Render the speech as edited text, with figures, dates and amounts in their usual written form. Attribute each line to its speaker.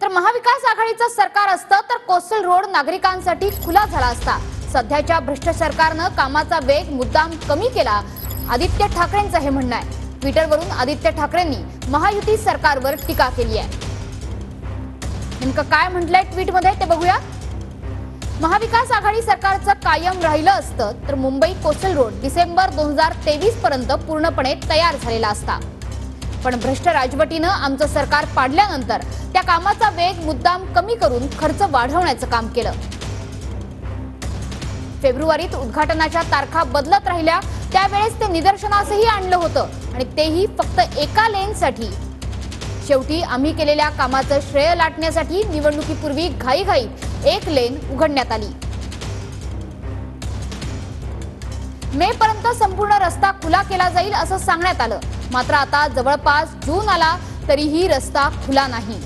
Speaker 1: तर महाविकास आघाडीचं सरकार असतं तर कोस्टल रोड नागरिकांसाठी खुला झाला असता। सध्याच्या भ्रष्ट सरकारनं कामाचा वेग मुद्दाम कमी केला, आदित्य ठाकरेंचं हे म्हणणं आहे। ट्विटरवरून आदित्य ठाकरेंनी महायुती सरकारवर टीका केली आहे। नेमकं काय म्हटलंय ट्विटमध्ये ते बघूया। महाविकास आघाडी सरकारचं कायम राहिलं असतं तर मुंबई कोस्टल रोड डिसेंबर 2023 पर्यंत पूर्णपणे तयार झालेला असता, पण भ्रष्ट राजवटीनं आमचं सरकार पाडल्यानंतर त्या कामाचा वेग मुद्दाम कमी करून खर्च वाढवण्याचं काम केलं। फेब्रुवारीत उद्घाटनाच्या तारखा बदलत राहिल्या, त्यावेळेस ते निदर्शनासही आणलं होतं आणि तेही फक्त एका लेनसाठी। शेवटी आम्ही केलेल्या कामाचं श्रेय लाटण्यासाठी निवडणुकीपूर्वी घाईघाईत एक लेन उघडण्यात आली। मे पर्यंत संपूर्ण रस्ता खुला केला जाईल असं सांगण्यात आलं, मात्र आता जवळपास जून आला तरीही रस्ता खुला नाही।